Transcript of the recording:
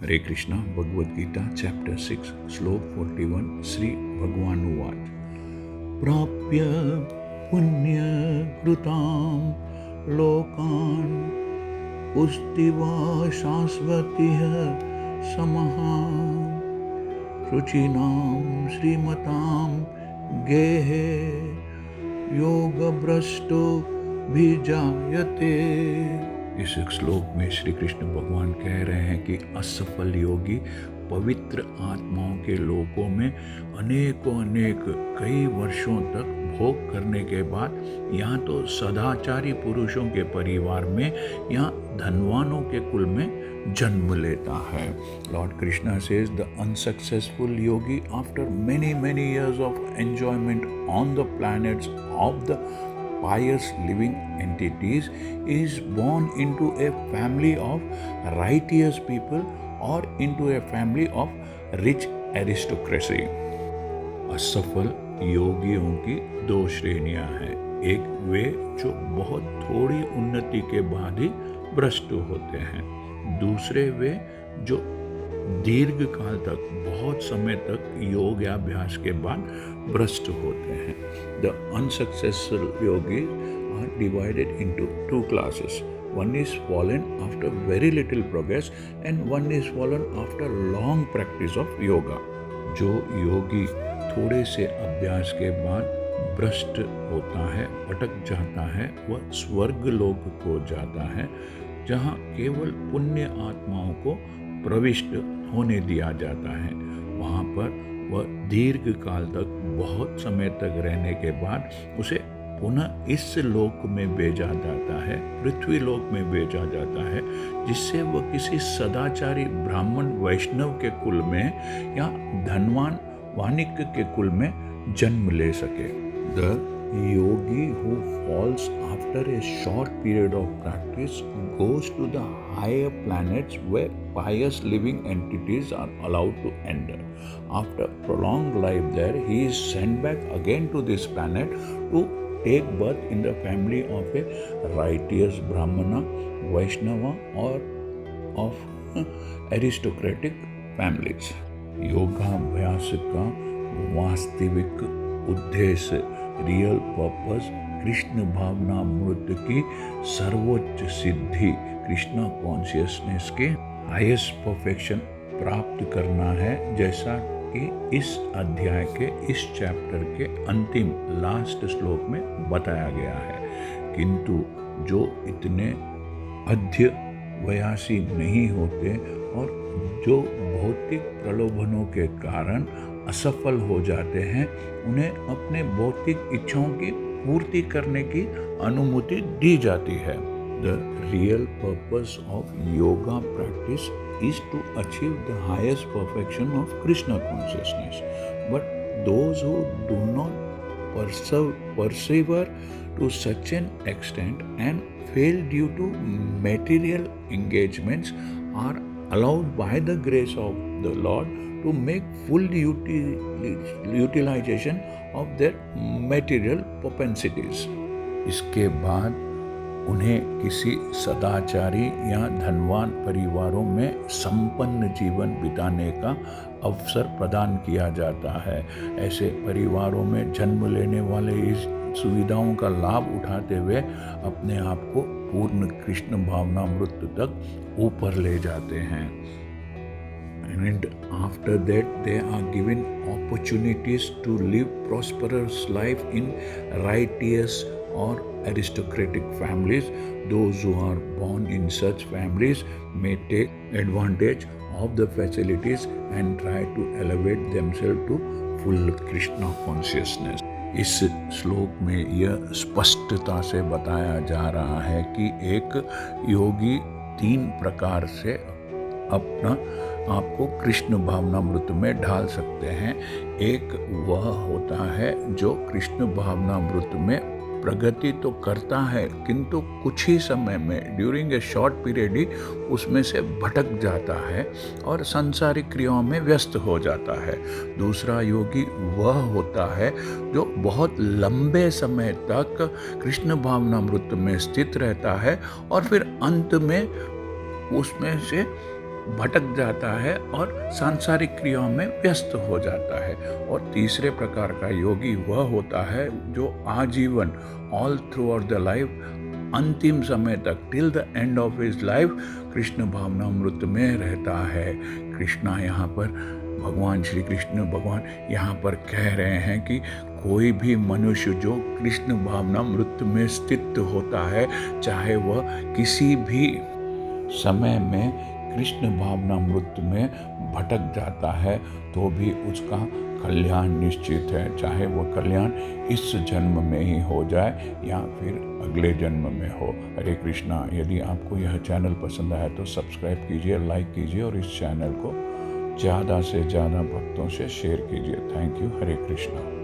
हरे Krishna Bhagavad Gita chapter 6 श्लोक 41 श्री भगवानुवाच प्राप्य पुण्य कृतां लोकान् उस्तिवा शाश्वतिः समः शुचिनां श्रीमतां गेहे योगभ्रष्टो भिजायते। इस श्लोक में श्री कृष्ण भगवान कह रहे हैं कि असफल योगी पवित्र आत्माओं के लोकों में अनेक कई वर्षों तक भोग करने के बाद यहाँ तो सदाचारी पुरुषों के परिवार में या धनवानों के कुल में जन्म लेता है। Lord Krishna says the unsuccessful Yogi after many years of enjoyment on the planets of the pious living entities is born into a family of righteous people or into a family of rich aristocracy. असफल योगियों की दो श्रेणियां हैं। एक वे जो बहुत थोड़ी उन्नति के बाद ही भ्रष्ट होते हैं, दूसरे वे जो दीर्घ काल तक बहुत समय तक योग या अभ्यास के बाद भ्रष्ट होते हैं। The unsuccessful yogi are divided into two classes. One is fallen after very little progress and one is fallen after long practice of yoga. जो योगी थोड़े से अभ्यास के बाद भ्रष्ट होता है, अटक जाता है, वह स्वर्ग लोक को जाता है जहाँ केवल पुण्य आत्माओं को प्रविष्ट होने दिया जाता है। वहाँ पर वह दीर्घ काल तक बहुत समय तक रहने के बाद उसे पुनः इस लोक में भेजा जाता है, पृथ्वी लोक में भेजा जाता है, जिससे वह किसी सदाचारी ब्राह्मण वैष्णव के कुल में या धनवान वाणिज्य के कुल में जन्म ले सके। The Yogi who falls after a short period of practice goes to the higher planets where pious living entities are allowed to enter. After prolonged life there, he is sent back again to this planet to take birth in the family of a righteous Brahmana, Vaishnava or of aristocratic families. योगाभ्यास का वास्तविक उद्देश्य, real purpose, Krishna भावनामृत की सर्वोच्च सिद्धि, Krishna consciousness के highest perfection प्राप्त करना है, जैसा कि इस अध्याय के इस चैप्टर के अंतिम लास्ट श्लोक में बताया गया है। किंतु जो इतने अध्यवयासी नहीं होते और जो भौतिक प्रलोभनों के कारण असफल हो जाते हैं, उन्हें अपने भौतिक इच्छाओं की पूर्ति करने की अनुमति दी जाती है। The real purpose of yoga practice is to achieve the highest perfection of Krishna consciousness. But those who do not persevere to such an extent and fail due to material engagements are allowed by the grace of the Lord to make full utilization of their material propensities. इसके बाद उन्हें किसी सदाचारी या धनवान परिवारों में संपन्न जीवन बिताने का अवसर प्रदान किया जाता है। ऐसे परिवारों में जन्म लेने वाले इस सुविधाओं का लाभ उठाते हुए अपने आप को पूर्ण कृष्ण भावनामृत तक ऊपर ले जाते हैं। And after that they are given opportunities to live prosperous life in righteous or aristocratic families. Those who are born in such families may take advantage of the facilities and try to elevate themselves to full Krishna consciousness. इस श्लोक में यह स्पष्टता से बताया जा रहा है कि एक योगी 3 प्रकार से अपना आपको कृष्ण भावनामृत में ढाल सकते हैं। एक वह होता है जो कृष्ण भावनामृत में प्रगति तो करता है, किंतु कुछ ही समय में ड्यूरिंग ए शॉर्ट पीरियड ही उसमें से भटक जाता है और सांसारिक क्रियाओं में व्यस्त हो जाता है। दूसरा योगी वह होता है जो बहुत लंबे समय तक कृष्ण भावनामृत में स्थित रहता है और फिर अंत में उसमें से भटक जाता है और सांसारिक क्रियाओं में व्यस्त हो जाता है। और तीसरे प्रकार का योगी वह होता है जो आजीवन, all throughout the life, अंतिम समय तक, till the end of his life, Krishna भावनामृत में रहता है। कृष्णा यहाँ पर, भगवान श्री कृष्ण भगवान यहाँ पर कह रहे हैं कि कोई भी मनुष्य जो कृष्ण भावनामृत में स्थित होता है, चाहे वह किसी भी समय में कृष्ण भावनामृत में भटक जाता है, तो भी उसका कल्याण निश्चित है, चाहे वह कल्याण इस जन्म में ही हो जाए या फिर अगले जन्म में हो। हरे कृष्णा। यदि आपको यह चैनल पसंद आया तो सब्सक्राइब कीजिए, लाइक कीजिए और इस चैनल को ज़्यादा से ज़्यादा भक्तों से शेयर कीजिए। Thank you. हरे कृष्णा।